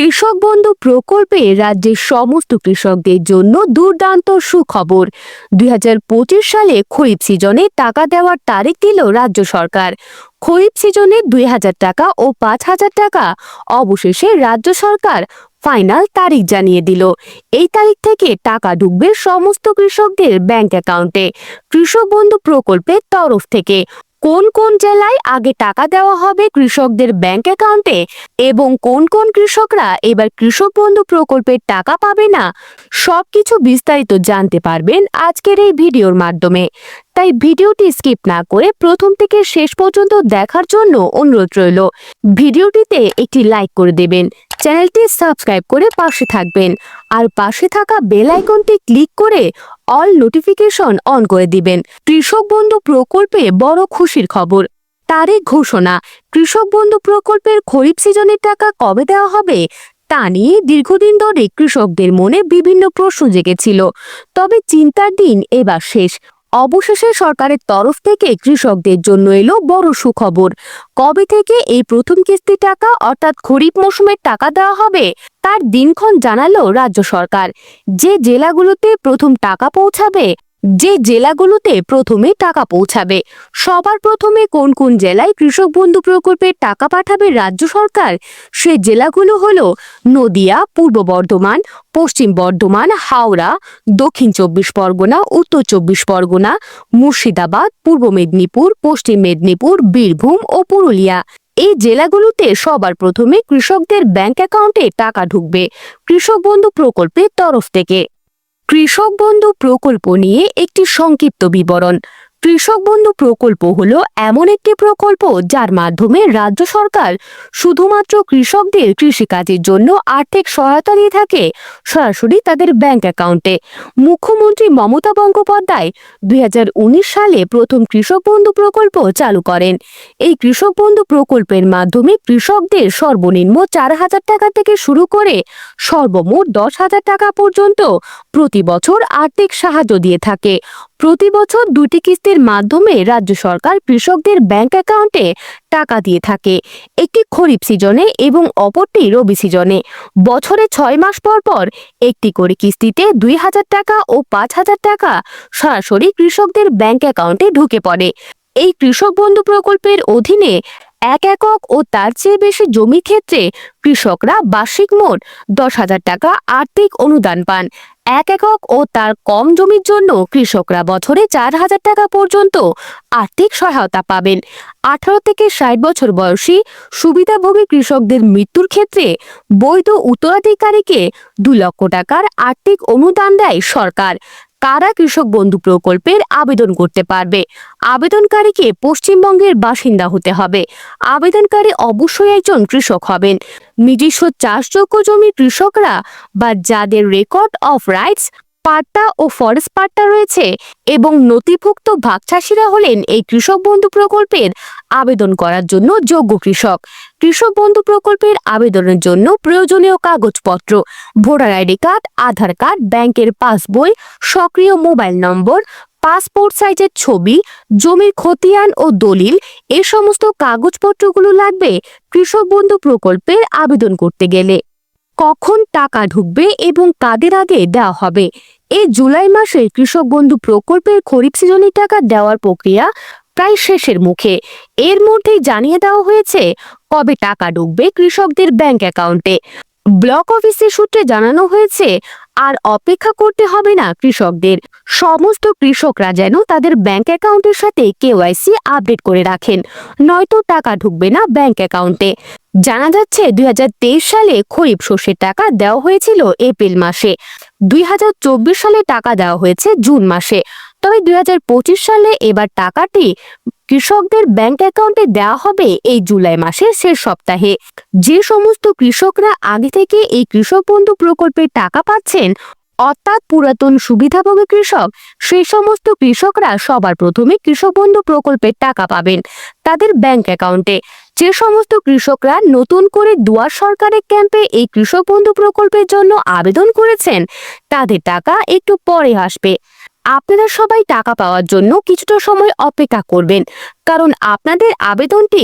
কৃষক বন্ধু প্রকল্পে রাজ্যের সমস্ত কৃষকদের জন্য দুর্দান্ত সুখবর। 2025 সালে খরিফ সিজনে টাকা দেওয়ার তারিখ দিল রাজ্য সরকার। খরিফ সিজনে 2000 টাকা ও 5000 টাকা অবশেষে রাজ্য সরকার ফাইনাল তারিখ জানিয়ে দিল। এই তারিখ থেকে টাকা ঢুকবে সমস্ত কৃষকদের ব্যাংক অ্যাকাউন্টে কৃষক বন্ধু প্রকল্পের তরফ থেকে। কোন কোন জেলায় আগে টাকা দেওয়া হবে কৃষকদের ব্যাংক অ্যাকাউন্টে এবং কোন কোন কৃষকরা এবার কৃষক বন্ধু প্রকল্পের টাকা পাবে না, সবকিছু বিস্তারিত জানতে পারবেন আজকের এই ভিডিওর মাধ্যমে। তাই ভিডিওটি স্কিপ না করে প্রথম থেকে শেষ পর্যন্ত দেখার জন্য অনুরোধ রইল। ভিডিওটিতে একটি লাইক করে দেবেন, চ্যানেলটি সাবস্ক্রাইব করে পাশে থাকবেন আর পাশে থাকা বেল আইকনটি ক্লিক করে অল নোটিফিকেশন অন করে দিবেন। কৃষক বন্ধু প্রকল্পে বড় খুশির খবর। তারিখ ঘোষণা। কৃষক বন্ধু প্রকল্পের খরিফ সিজনের টাকা কবে দেওয়া হবে তা নিয়ে দীর্ঘদিন ধরে কৃষকদের মনে বিভিন্ন প্রশ্ন জেগেছিল। তবে চিন্তার দিন এবার শেষ। অবশেষে সরকারের তরফ থেকে কৃষকদের জন্য এলো বড় সুখবর। কবে থেকে এই প্রথম কিস্তি টাকা অর্থাৎ খরিফ মৌসুমের টাকা দেওয়া হবে তার দিনক্ষণ জানালো রাজ্য সরকার। যে জেলাগুলোতে প্রথমে টাকা পৌঁছাবে, সবার প্রথমে কোন কোন জেলায় কৃষক বন্ধু প্রকল্পের টাকা পাঠাবে রাজ্য সরকার, সে জেলাগুলো হলো নদিয়া, পূর্ব বর্ধমান, পশ্চিম বর্ধমান, হাওড়া, দক্ষিণ 24 পরগনা, উত্তর 24 পরগনা, মুর্শিদাবাদ, পূর্ব মেদিনীপুর, পশ্চিম মেদিনীপুর, বীরভূম ও পুরুলিয়া। এই জেলাগুলোতে সবার প্রথমে কৃষকদের ব্যাংক অ্যাকাউন্টে টাকা ঢুকবে কৃষক বন্ধু প্রকল্পের তরফ থেকে। কৃষক বন্ধু প্রকল্প নিয়ে একটি সংক্ষিপ্ত বিবরণ। কৃষক বন্ধু প্রকল্প হলো এমন একটি প্রকল্প যার মাধ্যমে রাজ্য সরকার শুধুমাত্র কৃষকদের কৃষিকাজের জন্য আর্থিক সহায়তা দিয়ে থাকে সরাসরি তাদের ব্যাংক অ্যাকাউন্টে। মুখ্যমন্ত্রী মমতা বন্দ্যোপাধ্যায় 2019 সালে প্রথম কৃষক বন্ধু প্রকল্প চালু করেন। এই কৃষক বন্ধু প্রকল্পের মাধ্যমে কৃষকদের সর্বনিম্ন 4000 টাকা থেকে শুরু করে সর্বমোট 10,000 টাকা পর্যন্ত প্রতি বছর আর্থিক সাহায্য দিয়ে থাকে। প্রতি বছর দুটি কিস্তির মাধ্যমে রাজ্য সরকার কৃষকদের ব্যাংক অ্যাকাউন্টে টাকা দিয়ে থাকে, একটি খরিফ সিজনে এবং অপরটি রবি সিজনে। বছরে 6 মাস পর পর একটি করে কিস্তিতে 2000 টাকা ও 5000 টাকা সরাসরি কৃষকদের ব্যাংক অ্যাকাউন্টে ঢুকে পড়ে। এই কৃষক বন্ধু প্রকল্পের অধীনে 1 একক ও তার চেয়ে বেশি জমির ক্ষেত্রে কৃষকরা বার্ষিক মোট 10,000 টাকা আর্থিক অনুদান পান। 1 একক ও তার কম জমির জন্য কৃষকরা বছরে 4000 টাকা পর্যন্ত আর্থিক সহায়তা পাবেন। 18 থেকে 60 বছর বয়সী সুবিধাভোগী কৃষকদের মৃত্যুর ক্ষেত্রে বৈধ উত্তরাধিকারীকে 2 লক্ষ টাকার আর্থিক অনুদান দেয় সরকার। কারা কৃষক বন্ধু প্রকল্পের আবেদন করতে পারবে? আবেদনকারীকে পশ্চিমবঙ্গের বাসিন্দা হতে হবে। আবেদনকারী অবশ্যই একজন কৃষক হবেন। নিজস্ব চাষযোগ্য জমির কৃষকরা বা যাদের রেকর্ড অফ রাইটস পাট্টা ও ফরেস্ট পাট্টা রয়েছে এবং নথিভুক্ত ভাগ চাষিরা হলেন এই কৃষক বন্ধু প্রকল্পের আবেদন করার জন্য যোগ্য কৃষক। কৃষক বন্ধু প্রকল্পের আবেদনের জন্য প্রয়োজনীয় কাগজপত্র: ভোটার আইডি কার্ড, আধার কার্ড, ব্যাংকের পাসবই, সক্রিয় মোবাইল নম্বর, পাসপোর্ট সাইজের ছবি, জমির খতিয়ান ও দলিল। এই সমস্ত কাগজপত্রগুলো লাগবে কৃষক বন্ধু প্রকল্পের আবেদন করতে গেলে। কখন টাকা ঢুকবে এবং কাদের আগে দেওয়া হবে? এই জুলাই মাসে কৃষক বন্ধু প্রকল্পের খরিফ সিজনের টাকা দেওয়ার প্রক্রিয়া প্রায় শেষের মুখে। এর মধ্যেই জানিয়ে দেওয়া হয়েছে কবে টাকা ঢুকবে কৃষকদের ব্যাংক অ্যাকাউন্টে। ব্লক অফিসের সূত্রে জানানো হয়েছে আর অপেক্ষা করতে হবে না কৃষকদের। সমস্ত কৃষকরা যেন তাদের ব্যাংক অ্যাকাউন্টের সাথে KYC আপডেট করে রাখেন, নয়তো টাকা ঢুকবে না ব্যাংক অ্যাকাউন্টে। জানা যাচ্ছে 2023 সালে খরিফ শস্যের টাকা দেওয়া হয়েছিল এপ্রিল মাসে, 2024 সালে টাকা দেওয়া হয়েছে জুন মাসে। তবে 2025 সালে এবার টাকাটি কৃষকদের ব্যাংক অ্যাকাউন্টে দেওয়া হবে এই জুলাই মাসের শেষ সপ্তাহে। যে সমস্ত কৃষকরা আগে থেকে এই কৃষক বন্ধু প্রকল্পের টাকা পাচ্ছেন অর্থাৎ পুরাতন সুবিধাভোগী কৃষক, সেই সমস্ত কৃষকরা সবার প্রথমে কৃষক বন্ধু প্রকল্পের টাকা পাবেন তাদের ব্যাংক অ্যাকাউন্টে। যে সমস্ত কৃষকরা নতুন করে দুয়ার সরকারের ক্যাম্পে এই কৃষক বন্ধু প্রকল্পের জন্য আবেদন করেছেন তাদের টাকা একটু পরে আসবে। আপনারা সবাই টাকা পাওয়ার জন্য কিছুটা সময় অপেক্ষা করবেন, কারণ আপনাদের আবেদনটি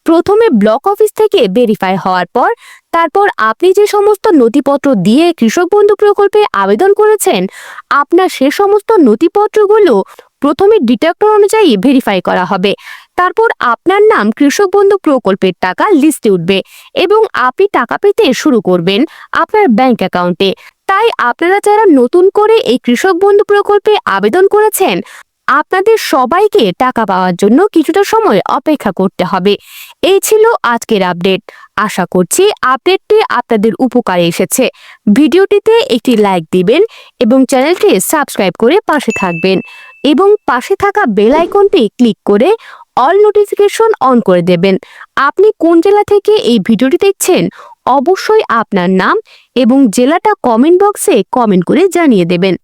প্রথমে ব্লক অফিস থেকে ভেরিফাই হওয়ার পর তারপর আপনি যে সমস্ত নথিপত্র দিয়ে কৃষক বন্ধু প্রকল্পে আবেদন করেছেন, আপনার সে সমস্ত নথিপত্রগুলো প্রথমে ডিটেক্টর অনুযায়ী ভেরিফাই করা হবে। তারপর আপনার নাম কৃষক বন্ধু প্রকল্পের টাকা লিস্টে উঠবে এবং আপনি টাকা পেতে শুরু করবেন আপনার ব্যাংক অ্যাকাউন্টে। তাই আপনারা যারা নতুন করে এই কৃষক বন্ধু প্রকল্পে আবেদন করেছেন, আপনাদের সবাইকে টাকা পাওয়ার জন্য কিছুটা সময় অপেক্ষা করতে হবে। এই ছিল আজকের আপডেট। আশা করছি আপডেটটি আপনাদের উপকারে এসেছে। ভিডিওটিতে একটি লাইক দিবেন এবং চ্যানেলটি সাবস্ক্রাইব করে পাশে থাকবেন এবং পাশে থাকা বেল আইকনটি ক্লিক করে অল নোটিফিকেশন অন করে দেবেন। আপনি কোন জেলা থেকে এই ভিডিওটি দেখছেন অবশ্যই আপনার নাম এবং জেলাটা কমেন্ট বক্সে কমেন্ট করে জানিয়ে দেবেন।